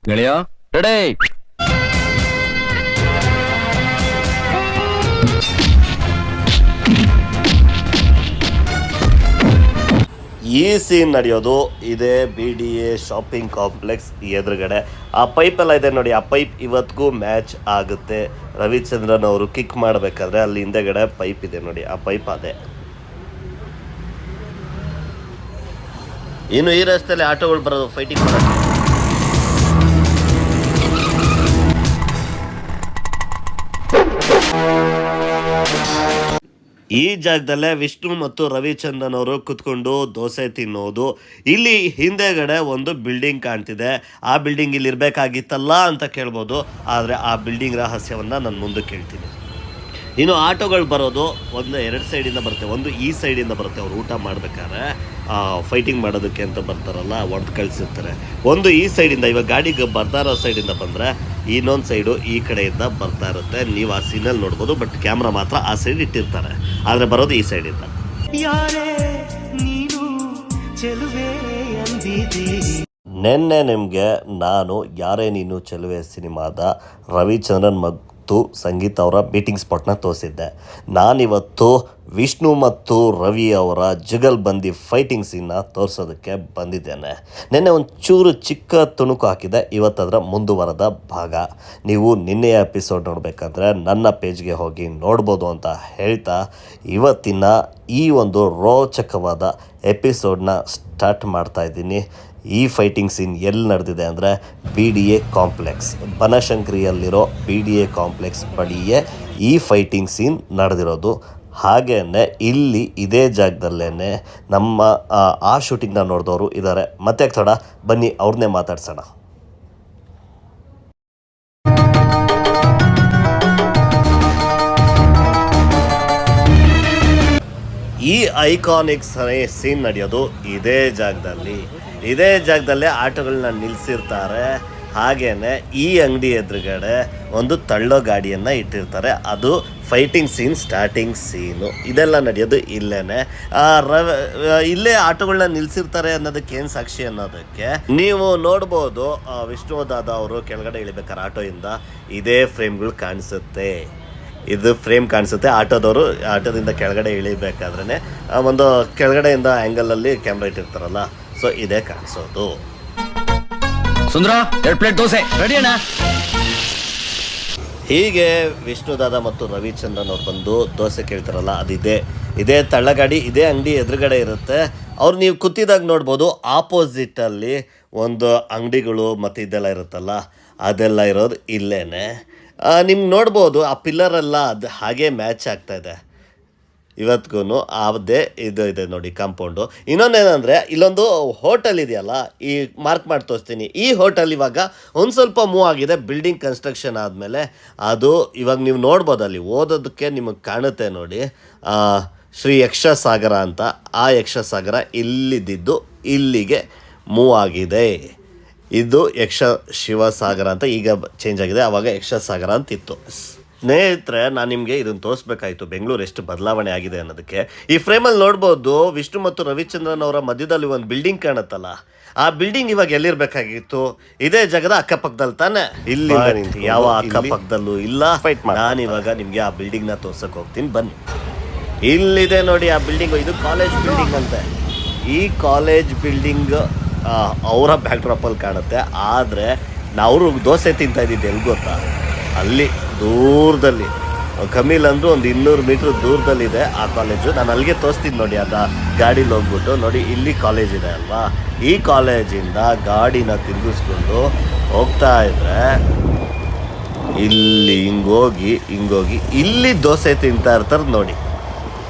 ಗೆಳೆಯ ರೆಡಿ. ಈ ಸೀನ್ ನಡೆಯೋದು ಇದೇ BDA ಶಾಪಿಂಗ್ ಕಾಂಪ್ಲೆಕ್ಸ್ ಎದುರುಗಡೆ. ಆ ಪೈಪ್ ಎಲ್ಲ ಇದೆ ನೋಡಿ, ಆ ಪೈಪ್ ಇವತ್ತಿಗೂ ಮ್ಯಾಚ್ ಆಗುತ್ತೆ. ರವಿಚಂದ್ರನ್ ಅವರು ಕಿಕ್ ಮಾಡಬೇಕಾದ್ರೆ ಅಲ್ಲಿ ಹಿಂದೆಗಡೆ ಪೈಪ್ ಇದೆ ನೋಡಿ, ಆ ಪೈಪ್ ಅದೇ. ಇನ್ನು ಈ ರಸ್ತೆಯಲ್ಲಿ ಆಟೋಗಳು ಬರೋದು ಫೈಟಿಂಗ್ ಮಾಡೋದು. ಈ ಜಾಗದಲ್ಲೇ ವಿಷ್ಣು ಮತ್ತು ರವಿಚಂದ್ರನ್ ಅವರು ಕುತ್ಕೊಂಡು ದೋಸೆ ತಿನ್ನೋದು. ಇಲ್ಲಿ ಹಿಂದೆಗಡೆ ಒಂದು ಬಿಲ್ಡಿಂಗ್ ಕಾಣ್ತಿದೆ. ಆ ಬಿಲ್ಡಿಂಗ್ ಇಲ್ಲಿ ಇರಬೇಕಾಗಿತ್ತಲ್ಲ ಅಂತ ಕೇಳ್ಬೋದು, ಆದರೆ ಆ ಬಿಲ್ಡಿಂಗ್ ರಹಸ್ಯವನ್ನು ನಾನು ಮುಂದಕ್ಕೆ ಹೇಳ್ತೀನಿ. ಇನ್ನು ಆಟೋಗಳು ಬರೋದು ಒಂದು ಎರಡು ಸೈಡಿಂದ ಬರುತ್ತೆ. ಒಂದು ಈ ಸೈಡಿಂದ ಬರುತ್ತೆ, ಅವ್ರು ಊಟ ಮಾಡಬೇಕಾದ್ರೆ ಫೈಟಿಂಗ್ ಮಾಡೋದಕ್ಕೆ ಅಂತ ಬರ್ತಾರಲ್ಲ, ಹೊಡೆದು ಕಳಿಸಿರ್ತಾರೆ. ಒಂದು ಈ ಸೈಡಿಂದ, ಇವಾಗ ಗಾಡಿಗೆ ಬರ್ತಾ ಇರೋ ಸೈಡಿಂದ ಬಂದರೆ ಇನ್ನೊಂದು ಸೈಡು ಈ ಕಡೆಯಿಂದ ಬರ್ತಾ ಇರುತ್ತೆ. ನೀವು ಆ ಸೀನಲ್ಲಿ ನೋಡ್ಬೋದು, ಬಟ್ ಕ್ಯಾಮ್ರಾ ಮಾತ್ರ ಆ ಸೈಡ್ ಇಟ್ಟಿರ್ತಾರೆ, ಆದರೆ ಬರೋದು ಈ ಸೈಡಿಂದ. ನೆನ್ನೆ ನಿಮಗೆ ನಾನು ಯಾರೇ ನೀನು ಚೆಲುವೆ ಸಿನಿಮಾದ ರವಿಚಂದ್ರನ್ ಮತ್ತು ಸಂಗೀತ ಅವರ ಮೀಟಿಂಗ್ ಸ್ಪಾಟ್ನ ತೋರಿಸಿದ್ದೆ. ನಾನಿವತ್ತು ವಿಷ್ಣು ಮತ್ತು ರವಿ ಅವರ ಜುಗಲ್ಬಂದಿ ಫೈಟಿಂಗ್ ಸೀನ್ನ ತೋರಿಸೋದಕ್ಕೆ ಬಂದಿದ್ದೇನೆ. ನಿನ್ನೆ ಒಂಚೂರು ಚಿಕ್ಕ ತುಣುಕು ಹಾಕಿದೆ, ಇವತ್ತದರ ಮುಂದುವರೆದ ಭಾಗ. ನೀವು ನಿನ್ನೆಯ ಎಪಿಸೋಡ್ ನೋಡಬೇಕಂದ್ರೆ ನನ್ನ ಪೇಜ್ಗೆ ಹೋಗಿ ನೋಡ್ಬೋದು ಅಂತ ಹೇಳ್ತಾ ಇವತ್ತಿನ ಈ ಒಂದು ರೋಚಕವಾದ ಎಪಿಸೋಡ್ನ ಸ್ಟಾರ್ಟ್ ಮಾಡ್ತಾಯಿದ್ದೀನಿ. ಈ ಫೈಟಿಂಗ್ ಸೀನ್ ಎಲ್ಲಿ ನಡೆದಿದೆ ಅಂದರೆ BDA ಕಾಂಪ್ಲೆಕ್ಸ್, ಬನಶಂಕರಿಯಲ್ಲಿರೋ BDA ಕಾಂಪ್ಲೆಕ್ಸ್ ಬಳಿಯೇ ಈ ಫೈಟಿಂಗ್ ಸೀನ್ ನಡೆದಿರೋದು. ಹಾಗೆಯೇ ಇಲ್ಲಿ ಇದೇ ಜಾಗದಲ್ಲೇ ನಮ್ಮ ಆ ಶೂಟಿಂಗ್ನ ನೋಡಿದವರು ಇದ್ದಾರೆ. ಮತ್ತೆ ಥೋಡ ಬನ್ನಿ ಅವ್ರನ್ನೇ ಮಾತಾಡ್ಸೋಣ. ಈ ಐಕಾನಿಕ್ ಸೀನ್ ನಡೆಯೋದು ಇದೇ ಜಾಗದಲ್ಲೇ ಆಟೋಗಳನ್ನ ನಿಲ್ಲಿಸಿರ್ತಾರೆ. ಹಾಗೇನೆ ಈ ಅಂಗಡಿ ಎದುರುಗಡೆ ಒಂದು ತಳ್ಳೋ ಗಾಡಿಯನ್ನು ಇಟ್ಟಿರ್ತಾರೆ. ಅದು ಫೈಟಿಂಗ್ ಸೀನ್ ಸ್ಟಾರ್ಟಿಂಗ್ ಸೀನು. ಇದೆಲ್ಲ ನಡೆಯೋದು ಇಲ್ಲೇ ಆಟೋಗಳನ್ನ ನಿಲ್ಲಿಸಿರ್ತಾರೆ ಅನ್ನೋದಕ್ಕೆ ಏನು ಸಾಕ್ಷಿ ಅನ್ನೋದಕ್ಕೆ ನೀವು ನೋಡ್ಬೋದು. ವಿಷ್ಣು ದಾದ ಅವರು ಕೆಳಗಡೆ ಇಳಿಬೇಕಾರೆ ಆಟೋಯಿಂದ ಇದೇ ಫ್ರೇಮ್ಗಳು ಕಾಣಿಸುತ್ತೆ. ಇದು ಫ್ರೇಮ್ ಕಾಣಿಸುತ್ತೆ. ಆಟೋದಿಂದ ಕೆಳಗಡೆ ಇಳಿಬೇಕಾದ್ರೆ ಒಂದು ಕೆಳಗಡೆಯಿಂದ ಆ್ಯಂಗಲಲ್ಲಿ ಕ್ಯಾಮ್ರಾ ಇಟ್ಟಿರ್ತಾರಲ್ಲ, ಸೊ ಇದೇ ಕಾಣಿಸೋದು. ಸುಂದರ 2 ಪ್ಲೇಟ್ ದೋಸೆ ರೆಡಿ ಅಣ್ಣ. ಹೀಗೆ ವಿಷ್ಣು ದಾದ ಮತ್ತು ರವಿಚಂದ್ರನ್ ಅವ್ರು ಬಂದು ದೋಸೆ ಕೇಳ್ತಾರಲ್ಲ, ಇದೇ ತಳ್ಳಗಾಡಿ ಇದೇ ಅಂಗಡಿ ಎದುರುಗಡೆ ಇರುತ್ತೆ. ಅವ್ರು ನೀವು ಕೂತಿದಾಗ ನೋಡ್ಬೋದು, ಆಪೋಸಿಟಲ್ಲಿ ಒಂದು ಅಂಗಡಿಗಳು ಮತ್ತು ಇದೆಲ್ಲ ಇರುತ್ತಲ್ಲ, ಅದೆಲ್ಲ ಇರೋದು ಇಲ್ಲೇ. ನಿಮ್ಗೆ ನೋಡ್ಬೋದು ಆ ಪಿಲ್ಲರೆಲ್ಲ ಅದು ಹಾಗೆ ಮ್ಯಾಚ್ ಆಗ್ತಾಯಿದೆ ಇವತ್ತಿಗೂ. ಅದೇ ಇದು ಇದೆ ನೋಡಿ ಕಾಂಪೌಂಡು. ಇನ್ನೊಂದೇನೆಂದರೆ ಇಲ್ಲೊಂದು ಹೋಟೆಲ್ ಇದೆಯಲ್ಲ, ಈ ಮಾರ್ಕ್ ಮಾಡಿ ತೋರಿಸ್ತೀನಿ. ಈ ಹೋಟೆಲ್ ಇವಾಗ ಒಂದು ಸ್ವಲ್ಪ ಮೂವ್ ಆಗಿದೆ ಬಿಲ್ಡಿಂಗ್ ಕನ್ಸ್ಟ್ರಕ್ಷನ್ ಆದಮೇಲೆ. ಅದು ಇವಾಗ ನೀವು ನೋಡ್ಬೋದು, ಅಲ್ಲಿ ಓದೋದಕ್ಕೆ ನಿಮಗೆ ಕಾಣುತ್ತೆ ನೋಡಿ, ಶ್ರೀ ಯಕ್ಷಸಾಗರ ಅಂತ. ಆ ಯಕ್ಷಸಾಗರ ಇಲ್ಲಿದ್ದು ಇಲ್ಲಿಗೆ ಮೂವ್ ಆಗಿದೆ. ಇದು ಶಿವಸಾಗರ ಅಂತ ಈಗ ಚೇಂಜ್ ಆಗಿದೆ, ಆವಾಗ ಯಕ್ಷಸಾಗರ ಅಂತಿತ್ತು. ಸ್ನೇಹಿತರೆ, ನಾನು ನಿಮಗೆ ಇದನ್ನು ತೋರಿಸ್ಬೇಕಾಯಿತು, ಬೆಂಗಳೂರು ಎಷ್ಟು ಬದಲಾವಣೆ ಆಗಿದೆ ಅನ್ನೋದಕ್ಕೆ. ಈ ಫ್ರೇಮಲ್ಲಿ ನೋಡ್ಬೋದು, ವಿಷ್ಣು ಮತ್ತು ರವಿಚಂದ್ರನ್ ಅವರ ಮಧ್ಯದಲ್ಲಿ ಒಂದು ಬಿಲ್ಡಿಂಗ್ ಕಾಣುತ್ತಲ್ಲ, ಆ ಬಿಲ್ಡಿಂಗ್ ಇವಾಗ ಎಲ್ಲಿರ್ಬೇಕಾಗಿತ್ತು? ಇದೇ ಜಾಗದ ಅಕ್ಕಪಕ್ಕದಲ್ಲಿ ತಾನೆ. ಇಲ್ಲಿ ಯಾವ ಅಕ್ಕಪಕ್ಕದಲ್ಲೂ ಇಲ್ಲ. ನಾನಿವಾಗ ನಿಮಗೆ ಆ ಬಿಲ್ಡಿಂಗ್ನ ತೋರ್ಸಕ್ಕೆ ಹೋಗ್ತೀನಿ, ಬನ್ನಿ. ಇಲ್ಲಿದೆ ನೋಡಿ ಆ ಬಿಲ್ಡಿಂಗು. ಇದು ಕಾಲೇಜ್ ಬಿಲ್ಡಿಂಗ್ ಅಂತೆ. ಈ ಕಾಲೇಜ್ ಬಿಲ್ಡಿಂಗ್ ಅವರ ಬ್ಯಾಕ್ ಡ್ರಾಪಲ್ಲಿ ಕಾಣುತ್ತೆ. ಆದರೆ ನಾವು ದೋಸೆ ತಿಂತಾ ಇದ್ದಿದ್ದು ಎಲ್ಲಿ ಗೊತ್ತಾ? ಅಲ್ಲಿ ದೂರದಲ್ಲಿ, ಕಮ್ಮಿಲ್ ಅಂದರೂ ಒಂದು 200 ಮೀಟ್ರ್ ದೂರದಲ್ಲಿದೆ ಆ ಕಾಲೇಜು. ನಾನು ಅಲ್ಲಿಗೆ ತೋರಿಸ್ತೀನಿ ನೋಡಿ, ಅದು ಗಾಡೀಲಿ ಹೋಗ್ಬಿಟ್ಟು ನೋಡಿ, ಇಲ್ಲಿ ಕಾಲೇಜ್ ಇದೆ ಅಲ್ವಾ. ಈ ಕಾಲೇಜಿಂದ ಗಾಡಿನ ತಿರುಗಿಸ್ಕೊಂಡು ಹೋಗ್ತಾ ಇದ್ರೆ ಇಲ್ಲಿ ಹಿಂಗೋಗಿ ಇಲ್ಲಿ ದೋಸೆ ತಿಂತಾ ಇರ್ತಾರೆ ನೋಡಿ.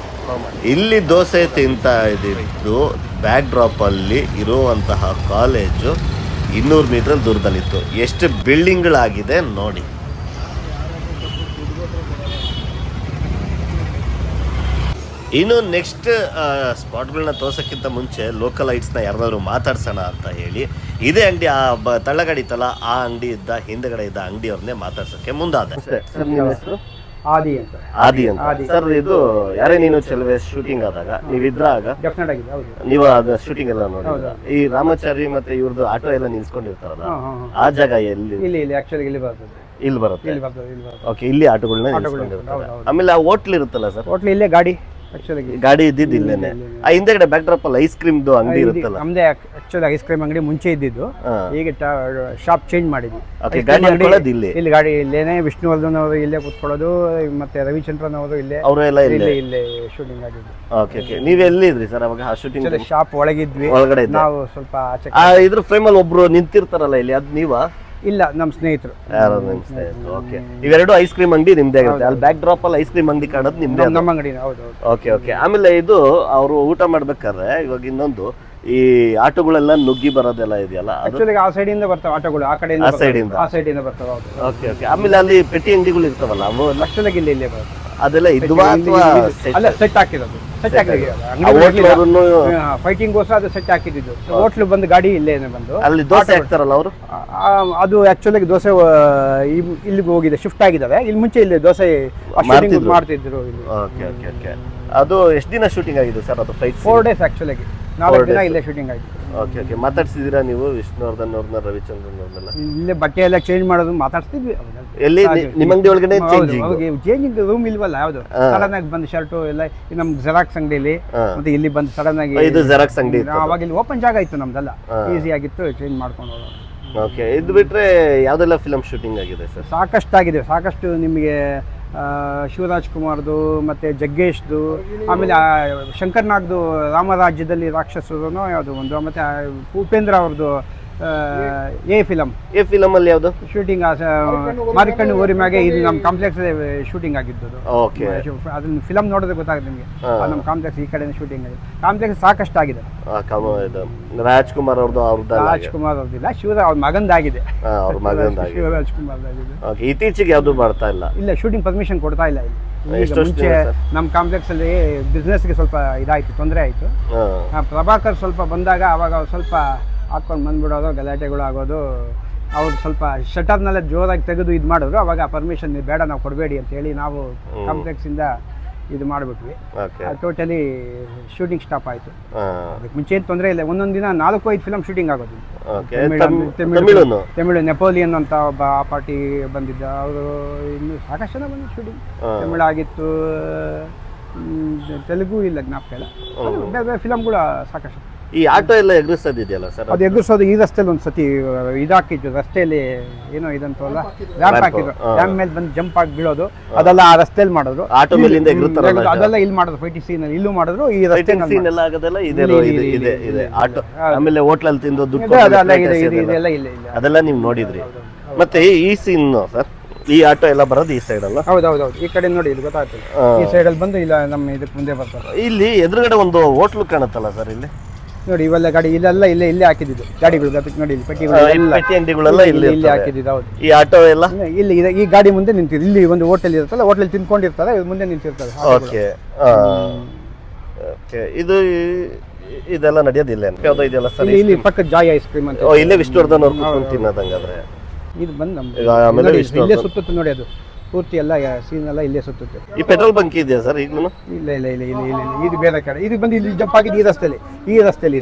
ಇಲ್ಲಿ ದೋಸೆ ತಿಂತಾ ಇದ್ದಿದ್ದು ಬ್ಯಾಕ್ ಡ್ರಾಪಲ್ಲಿ ಇರುವಂತಹ ಕಾಲೇಜು 200 ಮೀಟರ್ ದೂರದಲ್ಲಿತ್ತು. ಎಷ್ಟು ಬಿಲ್ಡಿಂಗ್ಗಳಾಗಿದೆ ನೋಡಿ. ಇನ್ನು ನೆಕ್ಸ್ಟ್ ಸ್ಪಾಟ್ಗಳನ್ನ ತೋರ್ಸೋಕ್ಕಿಂತ ಮುಂಚೆ ಲೋಕಲ್ ಲೈಟ್ಸ್ನ ಯಾರಾದರೂ ಮಾತಾಡ್ಸೋಣ ಅಂತ ಹೇಳಿ ಇದೇ ಅಂಗಡಿ, ತಳ್ಳಗಾಡಿ ಇತ್ತಲ್ಲ, ಆ ಅಂಗಡಿ ಹಿಂದೆಗಡೆ ಇದ್ದ ಅಂಗಡಿಯವ್ರನ್ನೇ ಮಾತಾಡ್ಸೋಕ್ಕೆ ಮುಂದಾದೆ. ಆದಿ ಅಂತ. ಸರ್ ಇದು ಯಾರೇ ನೀನು ಚೆಲುವೆ ಶೂಟಿಂಗ್ ಆದಾಗ ನೀವಿದ್ರಾಗ ಡೆಫಿನೆಟ್ ಆಗಿದೆ, ಹೌದು. ನೀವು ಅದ ಶೂಟಿಂಗ್ ಎಲ್ಲ ನೋಡಿ ಈ ರಾಮಾಚಾರಿ ಮತ್ತೆ ಇವ್ರದ್ದು ಆಟೋ ಎಲ್ಲ ನಿಲ್ಸ್ಕೊಂಡಿರ್ತಾರಲ್ಲ ಆ ಜಾಗ ಎಲ್ಲಿ? ಇಲ್ಲಿ ಆಕ್ಚುಲಿ ಇಲ್ಲಿ ಬರ್ತದೆ, ಇಲ್ಲಿ ಬರುತ್ತೆ. ಇಲ್ಲಿ ಬರ್ತದೆ. ಓಕೆ, ಇಲ್ಲಿ ಆಟೋಗಳನ್ನ ನಿಲ್ಸ್ಕೊಂಡಿರ್ತಾರೆ. ಆಮೇಲೆ ಆ ಹೋಟ್ಲ್ ಇರುತ್ತಲ್ಲ ಸರ್, ಹೋಟ್ಲ್ ಇಲ್ಲೇ ಗಾಡಿ ಆಕ್ಚುಲಿ ಗಾಡಿ ಇದ್ದಿದ್ದು ಇಲ್ಲೇನೆ. ಆ ಹಿಂದೆಗಡೆ ಬ್ಯಾಕ್ ಡ್ರಾಪ್ ಅಲ್ಲಿ ಐಸ್ ಕ್ರೀಮ್ದು ಅಂಗಡಿ ಇರುತ್ತಲ್ಲ, ನಮ್ದೇ ಆಕ್ಚುಲಿ ಐಸ್ ಕ್ರೀಮ್ ಅಂಗಡಿ ಮುಂಚೆ ಇದ್ದಿದ್ದು, ಈಗ ಶಾಪ್ ಚೇಂಜ್ ಮಾಡಿದ್ವಿ. ಇಲ್ಲಿ ಗಾಡಿ ಇಲ್ಲೇನೆ. ವಿಷ್ಣುವರ್ಧನ್ ಅವರು ಇಲ್ಲೇ ಕೂತ್ಕೊಳ್ಳೋದು, ಮತ್ತೆ ರವಿಚಂದ್ರನ್ ಅವರು ಇಲ್ಲೇ, ಅವರೆಲ್ಲ ಇಲ್ಲೇ ಶೂಟಿಂಗ್ ಆಗಿದ್ದು. Okay okay. ನೀವ್ ಎಲ್ಲಿದ್ರಿ ಸರ್ ಅವಾಗ? ಶೂಟಿಂಗ್ ಶಾಪ್ ಒಳಗಿದ್ವಿ, ಒಳಗಡೆ ನಾವು ಸ್ವಲ್ಪ ಆಚೆ. ಇದ್ರ ಫ್ರೇಮ್ ಅಲ್ಲಿ ಒಬ್ರು ನಿಂತಿರ್ತಾರಲ್ಲ ಇಲ್ಲಿ, ಅದ್ ನೀವಾ? ಇಲ್ಲ, ನಮ್ಮ ಸ್ನೇಹಿತರು. ಓಕೆ, ಇವೆರಡು ಐಸ್ ಕ್ರೀಮ್ ಅಂಗಡಿ ನಿಮ್ದೇ ಆಗುತ್ತೆ. ಅಲ್ಲಿ ಬ್ಯಾಕ್ ಡ್ರಾಪ್ ಅಲ್ಲಿ ಐಸ್ ಕ್ರೀಮ್ ಅಂಗಡಿ ಕಾಣೋದು ನಿಮ್ದೇ, ನಮ್ಮ ಅಂಗಡಿ. ಹೌದು. Okay okay. ಆಮೇಲೆ ಇದು ಅವರು ಊಟ ಮಾಡ್ಬೇಕಾದ್ರೆ ಇವಾಗ ಇನ್ನೊಂದು ಈ ಆಟೋಗಳೆಲ್ಲ ನುಗ್ಗಿ ಬರೋದೆಲ್ಲ ಇದೆಯಲ್ಲ, ಆಕ್ಚುಲಿ ಆ ಸೈಡ್ ಇಂದ ಬರ್ತಾವ ಆಟೋಗಳು, ಆ ಕಡೆಯಿಂದ ಆ ಸೈಡ್ ಇಂದ ಬರ್ತಾವ. Okay okay. ಆಮೇಲೆ ಅಲ್ಲಿ ಪೆಟ್ಟಿ ಅಂಗಡಿಗಳು ಇರ್ತಾವಲ್ಲ, ಅವು ಆಕ್ಚುಲಿ ಇಲ್ಲೇ ಬರುತ್ತೆ. ಅದೆಲ್ಲ ಇದ್ವಾ ಅಥವಾ ಅಲ್ಲ, ಸೆಟ್ ಹಾಕಿರೋದು? ಸೆಟ್ ಹಾಕಿರೋದು. ಫೈಟಿಂಗ್ ಗೋಸ್ಕರ ಅದು ಸೆಟ್ ಹಾಕಿದ್ದು. ಹೋಟ್ಲು ಬಂದು ಗಾಡಿ ಇಲ್ಲೇನೆ ಬಂದು ಅಲ್ಲಿ ದೋಸೆ ಹಾಕ್ತಾರಲ್ಲ ಅವರು, ಅದು ಆಕ್ಚುಲಿ ದೋಸೆ ಇಲ್ಲಿಗೆ ಹೋಗಿದೆ, ಶಿಫ್ಟ್ ಆಗಿದ್ದಾವೆ. ಇಲ್ಲಿ ಮುಂಚೆ ಇಲ್ಲಿ ದೋಸೆ ಮಾಡ್ತಿದ್ರು. Okay okay okay. ಅದು ಎಷ್ಟು ದಿನ ಶೂಟಿಂಗ್ ಆಗಿದೆ ಸರ್ ಅದು ಫೈಟ್? 4 days actually. 4 ದಿನ ಇಲ್ಲೇ ಶೂಟಿಂಗ್ ಆಗಿದೆ. Okay okay. ಮಾತಾಡ್ಸಿದ್ದೀರಾ ನೀವು ವಿಷ್ಣುವರ್ಧನ್ ಅವ್ರನ್ನ, ರವಿಚಂದ್ರನ್ ಅವ್ರನ್ನೆಲ್ಲ? ಇಲ್ಲೇ ಬಟ್ಟೆ ಎಲ್ಲ ಚೇಂಜ್ ಮಾಡೋದು ಮಾತಾಡ್ತಿದ್ವಿ. ಎಲ್ಲಿ ನಿಮ್ಮ ಅಂಗಡಿ ಒಳಗಡೆ ಚೇಂಜಿಂಗ್ ರೂಮ್ ಇಲ್ವಲ್ಲ, ಯಾವ್ದು ಸಡನ್ ಆಗಿ ಬಂದು ಶರ್ಟು ಎಲ್ಲ ನಮ್ ಜೆರಾಕ್ಸ್ ಅಂಗಡಿಲಿ, ಮತ್ತೆ ಇಲ್ಲಿ ಬಂದು ಸಡನ್ ಆಗಿ ಇದು ಜೆರಾಕ್ಸ್ ಅಂಗಡಿ. ಅವಾಗ ಇಲ್ಲಿ ಓಪನ್ ಜಾಗ ಇತ್ತು ನಮ್ದೆಲ್ಲ, ಈಸಿ ಆಗಿತ್ತು, ಚೇಂಜ್ ಮಾಡ್ಕೊಂಡು ಹೋಗೋದು. ಓಕೆ. ಇದು ಬಿಟ್ರೆ ಯಾವ್ದೆಲ್ಲ ಫಿಲಮ್ ಶೂಟಿಂಗ್ ಆಗಿದೆ ಸರ್? ಸಾಕಷ್ಟು ನಿಮಗೆ ಶಿವರಾಜ್ ಕುಮಾರ್ದು, ಮತ್ತೆ ಜಗ್ಗೇಶ್ದು, ಆಮೇಲೆ ಶಂಕರ್ ನಾಗ್ದು ರಾಮರಾಜ್ಯದಲ್ಲಿ ರಾಕ್ಷಸರು ಯಾವುದು ಒಂದು, ಮತ್ತೆ ಉಪೇಂದ್ರ ಅವ್ರದ್ದು ಎ ಫಿಲಮ್ ಅಲ್ಲಿ ಯಾವುದು ಶೂಟಿಂಗ್? ಮಾರಿಕಣ್ಣು ಊರಿ ಮ್ಯಾಗೆ ಇದು ನಮ್ಮ ಕಾಂಪ್ಲೆಕ್ಸ್ ಶೂಟಿಂಗ್ ಆಗಿದ್ದು. ಓಕೆ. ಅದನ್ನ ಫಿಲಮ್ ನೋಡಿದ್ರೆ ಗೊತ್ತಾಗುತ್ತೆ ನಿಮಗೆ, ನಮ್ಮ ಕಾಂಪ್ಲೆಕ್ಸ್ ಈ ಕಡೆ ಶೂಟಿಂಗ್ ಆಗಿದೆ. ಕಾಂಪ್ಲೆಕ್ಸ್ ಸಾಕಷ್ಟು ಆಗಿದೆ. ರಾಜ್ಕುಮಾರ್ ಅವ್ರದ್ದಿಲ್ಲ, ಅವ್ರ ಮಗಂದಾಗಿದೆ. ಶಿವರಾಜ್ ಕುಮಾರ್ ಆಗಿದೆ. ಇತ್ತೀಚೆಗೆ ಯಾವ್ದು ಬರ್ತಾ ಇಲ್ಲ ಶೂಟಿಂಗ್ ಪರ್ಮಿಷನ್ ಕೊಡ್ತಾ ಇಲ್ಲ ಇಲ್ಲಿ. ಮುಂಚೆ ನಮ್ಮ ಕಾಂಪ್ಲೆಕ್ಸ್ ಅಲ್ಲಿ ಬಿಸ್ನೆಸ್ಗೆ ಸ್ವಲ್ಪ ಇದಾಯ್ತು, ತೊಂದರೆ ಆಯ್ತು. ಪ್ರಭಾಕರ್ ಸ್ವಲ್ಪ ಬಂದಾಗ ಅವಾಗ ಸ್ವಲ್ಪ ಹಾಕೊಂಡು ಬಂದ್ಬಿಡೋದು, ಗಲಾಟೆಗಳು ಆಗೋದು. ಅವ್ರು ಸ್ವಲ್ಪ ಶಟರ್ನೆಲ್ಲ ಜೋರಾಗಿ ತೆಗೆದು ಇದು ಮಾಡಿದ್ರು. ಅವಾಗ ಪರ್ಮಿಷನ್ ಬೇಡ, ನಾವು ಕೊಡಬೇಡಿ ಅಂತ ಹೇಳಿ ನಾವು ಕಾಂಪ್ಲೆಕ್ಸಿಂದ ಇದು ಮಾಡಿಬಿಟ್ವಿ. ಟೋಟಲಿ ಶೂಟಿಂಗ್ ಸ್ಟಾಪ್ ಆಯಿತು. ಅದಕ್ಕೆ ಮುಂಚೆ ಏನು ತೊಂದರೆ ಇಲ್ಲ. ಒಂದೊಂದು ದಿನ 4-5 ಫಿಲಮ್ ಶೂಟಿಂಗ್ ಆಗೋದು. ತಮಿಳು ನೆಪೋಲಿಯನ್ ಅಂತ ಒಬ್ಬ ಆ ಪಾರ್ಟಿ ಬಂದಿದ್ದ, ಅವರು ಇನ್ನು ಸಾಕಷ್ಟು ಜನ ಬಂದು ಶೂಟಿಂಗ್. ತಮಿಳು ಆಗಿತ್ತು, ತೆಲುಗು ಇಲ್ಲ, ಜ್ಞಾಪಕ ಇಲ್ಲ. ಬೇರೆ ಬೇರೆ ಫಿಲಮ್ಗಳು ಸಾಕಷ್ಟು. ಈ ಆಟೋ ಎಲ್ಲ ಎದುರಿಸೋದಿದೆಯಲ್ಲ ಸರ್, ಅದು ಎದುರಿಸೋದು ಈ ರಸ್ತೆಯಲ್ಲಿ ಒಂದು ಸತಿ ಇದಾಕಿದ್ದು, ರಸ್ತೆಯಲ್ಲಿ ಏನೋ ಇದಂತಲ್ಲ ರ್ಯಾಂಪ್ ಹಾಕಿದ್ರು, ರ್ಯಾಂಪ್ ಮೇಲೆ ಬಂದು ಜಂಪ್ ಆಗಿ ಬೀಳೋದು, ಅದೆಲ್ಲ ಆ ರಸ್ತೆಯಲ್ಲಿ ಮಾಡಿದ್ರು. ಆಟೋ ಮೇಲಿಂದ ಎಗರುತ್ತಾರಲ್ಲ, ಅದೆಲ್ಲ ಇಲ್ಲಿ ಮಾಡಿದ್ರು. ಫೈಟಿಂಗ್ ಸೀನ್ ಇಲ್ಲೂ ಮಾಡಿದ್ರು. ಈ ರಸ್ತೆ ಸೀನ್ ಎಲ್ಲ ಆಗೋದೆಲ್ಲ ಇದೆ ಆಟೋ. ಆಮೇಲೆ ಹೋಟ್ಲಲ್ಲಿ ತಿಂದು ದುಡ್ಡು ಅದೆಲ್ಲ ನೀವು ನೋಡಿದ್ರಿ. ಮತ್ತೆ ಈ ಸೀನ್ ಸರ್, ಈ ಆಟೋ ಎಲ್ಲ ಬರೋದು ಈ ಸೈಡ್ ಅಲ್ಲ? ಹೌದೌದು, ಈ ಕಡೆ ನೋಡಿ, ಇಲ್ಲಿ ಗೊತ್ತಾಗ್ತದೆ. ಈ ಸೈಡ್ ಅಲ್ಲಿ ಬಂದು ಇಲ್ಲ ನಮ್ಮ ಇದಕ್ಕೆ ಮುಂದೆ ಬರ್ತಾರೆ. ಇಲ್ಲಿ ಎದುರುಗಡೆ ಒಂದು ಹೋಟ್ಲು ಕಾಣುತ್ತಲ್ಲ ಸರ್, ಇಲ್ಲಿ ನೋಡಿ ಇವೆಲ್ಲ ಗಾಡಿ ಇಲ್ಲೆಲ್ಲ ಇಲ್ಲೇ ಹಾಕಿದ್ದು ಗಾಡಿಗಳು. ನೋಡಿ ಇಲ್ಲಿ ಪಟ್ಟಿ ಅಂಗಡಿಗಳೆಲ್ಲ ಇಲ್ಲಿ ಹಾಕಿದ್ದು. ಹೌದು. ಈ ಆಟೋ ಎಲ್ಲ ಇಲ್ಲಿ ಈ ಗಾಡಿ ಮುಂದೆ ನಿಂತಿದ್ದು. ಇಲ್ಲಿ ಒಂದು ಹೋಟೆಲ್ ಇರುತ್ತಲ್ಲ, ಹೋಟೆಲ್ ತಿನ್ಕೊಂಡಿರ್ತಾರೆ, ಮುಂದೆ ನಿಂತಿರ್ತಾರೆ. Okay okay. ಇದೆಲ್ಲ ನಡೆಯೋದಿಲ್ಲ ಯಾವ್ದೋ ಇದೆಯಲ್ಲ ಸರ್? ಇಲ್ಲಿ ಪಕ್ಕ ಜಾಯ್ ಐಸ್ ಕ್ರೀಮ್ ಅಂತ, ಇಲ್ಲೇ ವಿಷ್ಣುವರ್ಧನ್ ಅವ್ರು ತಿನ್ನೋದಂಗಾದ್ರೆ ಇದು ಬಂದು ನಮ್ದು ಇಲ್ಲೇ ಸುತ್ತುತ್ತೆ ನೋಡಿ. ಅದು ಪೂರ್ತಿ ಎಲ್ಲ ಸೀನ್ ಎಲ್ಲ ಇಲ್ಲೇ ಸುತ್ತುತ್ತೆ. ಈ ಪೆಟ್ರೋಲ್ ಬಂಕ್ ಇದೆಯಾ ಸರ್ ಈಗಲೂ? ಇಲ್ಲ ಇದು ಬೇರೆ ಕಡೆ. ಇದು ಬಂದು ಇಲ್ಲಿ ಜಂಪ್ ಆಗಿದ್ದು ಈ ರಸ್ತೆಯಲ್ಲಿ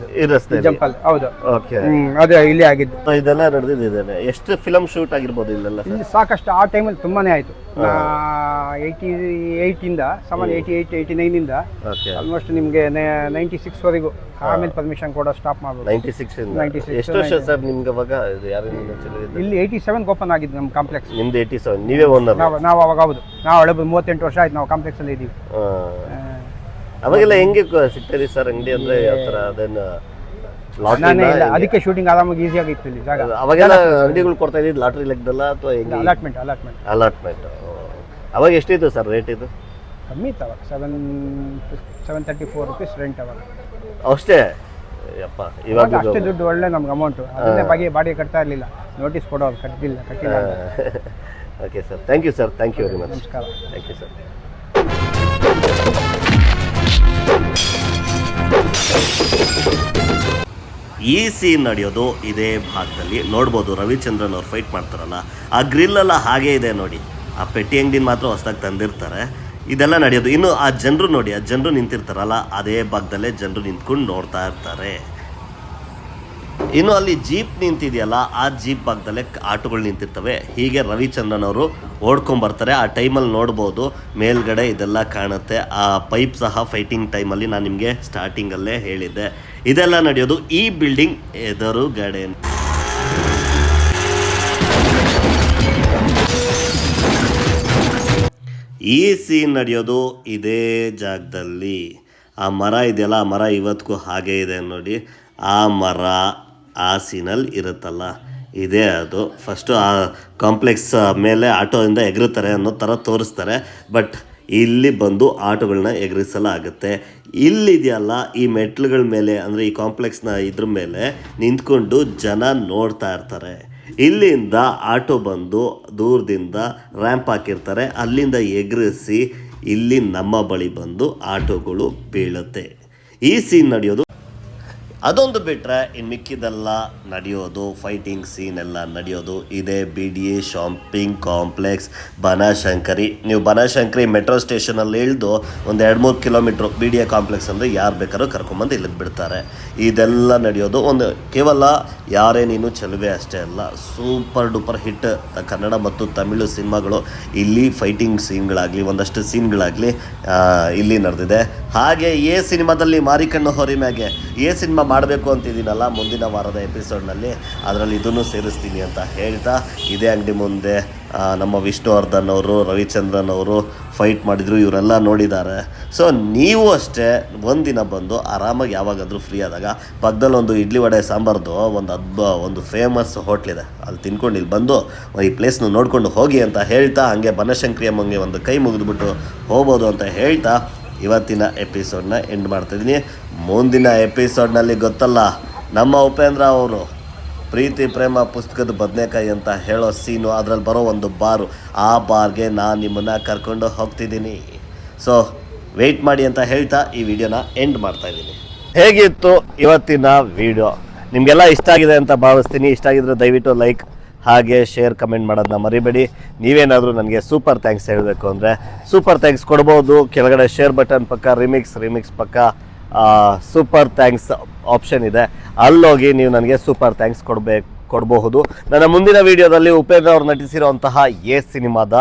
ಜಂಪ್ ಅಲ್ಲಿ. ಹೌದು. ಓಕೆ. ಅದು ಇಲ್ಲೇ ಆಗಿದ್ದು. ಇದೆಲ್ಲ ನಡೆದಿದ್ದೇನೆ. ಎಷ್ಟು ಫಿಲಮ್ ಶೂಟ್ ಆಗಿರ್ಬೋದು ಇಲ್ಲೆಲ್ಲ? ಇಲ್ಲಿ ಸಾಕಷ್ಟು. ಆ ಟೈಮಲ್ಲಿ ತುಂಬಾನೇ ಆಯ್ತು. 88 ಇಂದ 89 ಇಂದ ಆಲ್ಮೋಸ್ಟ್ ನಿಮ್ಗೆ 96 ವರೆಗೂ. ಆಮೇಲೆ ಪರ್ಮಿಷನ್ ಕೊಡೋ ಸ್ಟಾಪ್ ಮಾಡ್ಬೋದು. 96 ಎಷ್ಟು ವರ್ಷ ಸರ್ ನಿಮ್ಗೆ ಅವಾಗ? ಇಲ್ಲಿ 87 ಓಪನ್ ಆಗಿದ್ದು ನಮ್ಮ ಕಾಂಪ್ಲೆಕ್ಸ್. ನಿಮ್ದು 87, ನೀವೇ ಓನರ್? ನಾವು ಅವಾಗ. ಹೌದು, ನಾವು ಹಳೆ 38 ವರ್ಷ ಆಯ್ತು ನಾವು ಕಾಂಪ್ಲೆಕ್ಸ್ ಅಲ್ಲಿ ಇದೀವಿ. ಅವಾಗೆಲ್ಲ ಹೆಂಗೆ ಸಿಗ್ತದೆ ಸರ್ ಅಂಗಡಿ ಅಂದ್ರೆ? ಯಾವ ತರ ಅದನ್ನ ಅದಕ್ಕೆ ಶೂಟಿಂಗ್ ಆರಾಮಾಗಿ ಈಸಿ ಆಗಿತ್ತು ಇಲ್ಲಿ ಜಾಗ. ಅವಾಗೆಲ್ಲ ಅಂಗಡಿಗಳು ಕೊಡ್ತಾ ಇದ್ದಿದ್ದು ಲಾಟ್ರಿ ಲೆಕ್ಕದಲ್ಲ ಅಥವಾ ಅಲಾಟ್ಮೆಂಟ್? ಅವಾಗ ಎಷ್ಟಿತ್ತು ಸರ್ ರೇಟ್? ಇದು ಕಮ್ಮಿ ಇತ್ತು ಅವಾಗ. 734 ರುಪೀಸ್ ರೆಂಟ್ ಅವಾಗ ಅಷ್ಟೇ. ಯಪ್ಪ, ಇವಾಗ ಅಷ್ಟೇ ದುಡ್ಡು ಒಳ್ಳೆ ನಮ್ಗೆ ಅಮೌಂಟ್. ಅದನ್ನೇ ಬಾಡಿಗೆ ಕಟ್ತಾ ಇರಲಿಲ್ಲ. ನೋಟಿಸ್ ಕೊಡೋರು ಕಟ್ಟಿಲ್ಲ. Okay sir, thank you sir, thank you very much. ನಮಸ್ಕಾರ. Thank you sir. ಈ ಸೀನ್ ನಡೆಯೋದು ಇದೇ ಭಾಗದಲ್ಲಿ ನೋಡ್ಬೋದು. ರವಿಚಂದ್ರನ್ ಅವ್ರು ಫೈಟ್ ಮಾಡ್ತಾರಲ್ಲ, ಆ ಗ್ರಿಲ್ ಎಲ್ಲ ಹಾಗೇ ಇದೆ ನೋಡಿ. ಆ ಪೆಟ್ಟಿ ಅಂಗಡಿನ ಮಾತ್ರ ಹೊಸದಾಗಿ ತಂದಿರ್ತಾರೆ. ಇದೆಲ್ಲ ನಡೆಯೋದು. ಇನ್ನು ಆ ಜನರು ನೋಡಿ, ಆ ಜನರು ನಿಂತಿರ್ತಾರಲ್ಲ ಅದೇ ಭಾಗದಲ್ಲೇ ಜನರು ನಿಂತ್ಕೊಂಡು ನೋಡ್ತಾ ಇರ್ತಾರೆ. ಇನ್ನು ಅಲ್ಲಿ ಜೀಪ್ ನಿಂತಿದೆಯಲ್ಲ ಆ ಜೀಪ್ ಭಾಗದಲ್ಲೇ ಆಟೋಗಳು ನಿಂತಿರ್ತವೆ. ಹೀಗೆ ರವಿಚಂದ್ರನ್ ಅವರು ಓಡ್ಕೊಂಬರ್ತಾರೆ. ಆ ಟೈಮಲ್ಲಿ ನೋಡ್ಬೋದು ಮೇಲ್ಗಡೆ ಇದೆಲ್ಲ ಕಾಣುತ್ತೆ. ಆ ಪೈಪ್ ಸಹ ಫೈಟಿಂಗ್ ಟೈಮಲ್ಲಿ ನಾನು ನಿಮಗೆ ಸ್ಟಾರ್ಟಿಂಗಲ್ಲೇ ಹೇಳಿದ್ದೆ. ಇದೆಲ್ಲ ನಡೆಯೋದು ಈ ಬಿಲ್ಡಿಂಗ್ ಎದುರುಗಡೆ. ಈ ಸೀನ್ ನಡೆಯೋದು ಇದೇ ಜಾಗದಲ್ಲಿ. ಆ ಮರ ಇದೆಯಲ್ಲ, ಆ ಮರ ಇವತ್ತಿಗೂ ಹಾಗೇ ಇದೆ ನೋಡಿ. ಆ ಮರ ಆ ಸೀನಲ್ಲಿ ಇರುತ್ತಲ್ಲ, ಇದೇ ಅದು. ಫಸ್ಟು ಆ ಕಾಂಪ್ಲೆಕ್ಸ್ ಮೇಲೆ ಆಟೋದಿಂದ ಎಗರುತ್ತಾರೆ ಅನ್ನೋ ಥರ ತೋರಿಸ್ತಾರೆ. ಬಟ್ ಇಲ್ಲಿ ಬಂದು ಆಟೋಗಳನ್ನ ಎಗರಿಸಲಾಗುತ್ತೆ. ಇಲ್ಲಿದೆಯಲ್ಲ ಈ ಮೆಟ್ಲುಗಳ ಮೇಲೆ, ಅಂದರೆ ಈ ಕಾಂಪ್ಲೆಕ್ಸ್ನ ಇದ್ರ ಮೇಲೆ ನಿಂತ್ಕೊಂಡು ಜನ ನೋಡ್ತಾ ಇರ್ತಾರೆ. ಇಲ್ಲಿಂದ ಆಟೋ ಬಂದು ದೂರದಿಂದ ರ್ಯಾಂಪ್ ಹಾಕಿರ್ತಾರೆ, ಅಲ್ಲಿಂದ ಎಗರಿಸಿ ಇಲ್ಲಿ ನಮ್ಮ ಬಳಿ ಬಂದು ಆಟೋಗಳು ಬೀಳುತ್ತೆ. ಈ ಸೀನ್ ನಡೆಯೋದು. ಅದೊಂದು ಬಿಟ್ಟರೆ ಇನ್ನು ಮಿಕ್ಕಿದೆಲ್ಲ ನಡೆಯೋದು, ಫೈಟಿಂಗ್ ಸೀನ್ ಎಲ್ಲ ನಡೆಯೋದು ಇದೇ BDA ಶಾಪಿಂಗ್ ಕಾಂಪ್ಲೆಕ್ಸ್ ಬನಶಂಕರಿ. ನೀವು ಬನಶಂಕರಿ ಮೆಟ್ರೋ ಸ್ಟೇಷನಲ್ಲಿ ಇಳಿದು ಒಂದು 2-3 ಕಿಲೋಮೀಟ್ರು BDA ಕಾಂಪ್ಲೆಕ್ಸ್ ಅಂದರೆ ಯಾರು ಬೇಕಾದ್ರೂ ಕರ್ಕೊಂಬಂದು ಇಲ್ಲಿಗೆ ಬಿಡ್ತಾರೆ. ಇದೆಲ್ಲ ನಡೆಯೋದು ಒಂದು ಕೇವಲ ಯಾರೇ ನೀನು ಚೆಲುವೆ ಅಷ್ಟೇ ಅಲ್ಲ, ಸೂಪರ್ ಡೂಪರ್ ಹಿಟ್ ಕನ್ನಡ ಮತ್ತು ತಮಿಳು ಸಿನಿಮಾಗಳು ಇಲ್ಲಿ ಫೈಟಿಂಗ್ ಸೀನ್ಗಳಾಗಲಿ ಒಂದಷ್ಟು ಸೀನ್ಗಳಾಗಲಿ ಇಲ್ಲಿ ನಡೆದಿದೆ. ಹಾಗೆ ಎ ಸಿನಿಮಾದಲ್ಲಿ ಮಾರಿಕಣ್ಣು ಹೊರಿಮ್ಯಾಗೆ ಎ ಸಿನಿಮಾ ಮಾಡಬೇಕು ಅಂತಿದ್ದೀನಲ್ಲ ಮುಂದಿನ ವಾರದ ಎಪಿಸೋಡ್ನಲ್ಲಿ, ಅದರಲ್ಲಿ ಇದನ್ನು ಸೇರಿಸ್ತೀನಿ ಅಂತ ಹೇಳ್ತಾ ಇದೇ ಅಂಗಡಿ ಮುಂದೆ ನಮ್ಮ ವಿಷ್ಣುವರ್ಧನ್ ಅವರು, ರವಿಚಂದ್ರನ್ ಅವರು ಫೈಟ್ ಮಾಡಿದರು. ಇವರೆಲ್ಲ ನೋಡಿದ್ದಾರೆ. ಸೊ ನೀವು ಅಷ್ಟೇ ಒಂದಿನ ಬಂದು ಆರಾಮಾಗಿ ಯಾವಾಗಾದರೂ ಫ್ರೀ ಆದಾಗ ಪಕ್ಕದಲ್ಲಿ ಒಂದು ಇಡ್ಲಿ ವಡೆ ಸಾಂಬಾರ್ದು ಒಂದು ಫೇಮಸ್ ಹೋಟ್ಲಿದೆ, ಅಲ್ಲಿ ತಿನ್ಕೊಂಡು ಇಲ್ಲಿ ಬಂದು ಈ ಪ್ಲೇಸ್ನ ನೋಡ್ಕೊಂಡು ಹೋಗಿ ಅಂತ ಹೇಳ್ತಾ, ಹಾಗೆ ಬನಶಂಕರಿ ಅಮ್ಮಂಗೆ ಒಂದು ಕೈ ಮುಗಿದ್ಬಿಟ್ಟು ಹೋಗ್ಬೋದು ಅಂತ ಹೇಳ್ತಾ ಇವತ್ತಿನ ಎಪಿಸೋಡ್ನ ಎಂಡ್ ಮಾಡ್ತಾಯಿದ್ದೀನಿ. ಮುಂದಿನ ಎಪಿಸೋಡ್ನಲ್ಲಿ ಗೊತ್ತಲ್ಲ ನಮ್ಮ ಉಪೇಂದ್ರ ಅವರು ಪ್ರೀತಿ ಪ್ರೇಮ ಪುಸ್ತಕದ ಬದನೆಕಾಯಿ ಅಂತ ಹೇಳೋ ಸೀನು, ಅದರಲ್ಲಿ ಬರೋ ಒಂದು ಬಾರು, ಆ ಬಾರ್ಗೆ ನಾನು ನಿಮ್ಮನ್ನು ಕರ್ಕೊಂಡು ಹೋಗ್ತಿದ್ದೀನಿ. ಸೊ ವೆಯ್ಟ್ ಮಾಡಿ ಅಂತ ಹೇಳ್ತಾ ಈ ವಿಡಿಯೋನ ಎಂಡ್ ಮಾಡ್ತಾಯಿದ್ದೀನಿ. ಹೇಗಿತ್ತು ಇವತ್ತಿನ ವಿಡಿಯೋ? ನಿಮಗೆಲ್ಲ ಇಷ್ಟ ಆಗಿದೆ ಅಂತ ಭಾವಿಸ್ತೀನಿ. ಇಷ್ಟ ಆಗಿದ್ರೆ ದಯವಿಟ್ಟು ಲೈಕ್ ಹಾಗೆ ಶೇರ್ ಕಮೆಂಟ್ ಮಾಡೋದನ್ನ ಮರಿಬೇಡಿ. ನೀವೇನಾದರೂ ನನಗೆ ಸೂಪರ್ ಥ್ಯಾಂಕ್ಸ್ ಹೇಳಬೇಕು ಅಂದರೆ ಸೂಪರ್ ಥ್ಯಾಂಕ್ಸ್ ಕೊಡ್ಬೋದು. ಕೆಳಗಡೆ ಶೇರ್ ಬಟನ್ ಪಕ್ಕ ರಿಮಿಕ್ಸ್ ಪಕ್ಕ ಸೂಪರ್ ಥ್ಯಾಂಕ್ಸ್ ಆಪ್ಷನ್ ಇದೆ, ಅಲ್ಲೋಗಿ ನೀವು ನನಗೆ ಸೂಪರ್ ಥ್ಯಾಂಕ್ಸ್ ಕೊಡಬಹುದು. ನನ್ನ ಮುಂದಿನ ವಿಡಿಯೋದಲ್ಲಿ ಉಪೇಂದ್ರ ಅವರು ನಟಿಸಿರುವಂತಹ ಎ ಸಿನಿಮಾದ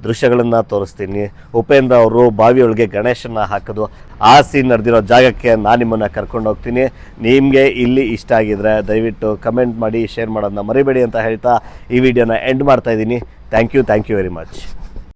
ದೃಶ್ಯಗಳನ್ನು ತೋರಿಸ್ತೀನಿ. ಉಪೇಂದ್ರ ಅವರು ಬಾವಿಯೊಳಗೆ ಗಣೇಶನ ಹಾಕೋದು ಆ ಸೀನ್ ನಡೆದಿರೋ ಜಾಗಕ್ಕೆ ನಾನು ನಿಮ್ಮನ್ನು ಕರ್ಕೊಂಡು ಹೋಗ್ತೀನಿ. ನಿಮಗೆ ಇಲ್ಲಿ ಇಷ್ಟ ಆಗಿದ್ರೆ ದಯವಿಟ್ಟು ಕಮೆಂಟ್ ಮಾಡಿ ಶೇರ್ ಮಾಡೋದನ್ನ ಮರಿಬೇಡಿ ಅಂತ ಹೇಳ್ತಾ ಈ ವಿಡಿಯೋನ ಎಂಡ್ ಮಾಡ್ತಾ ಇದ್ದೀನಿ. Thank you very much.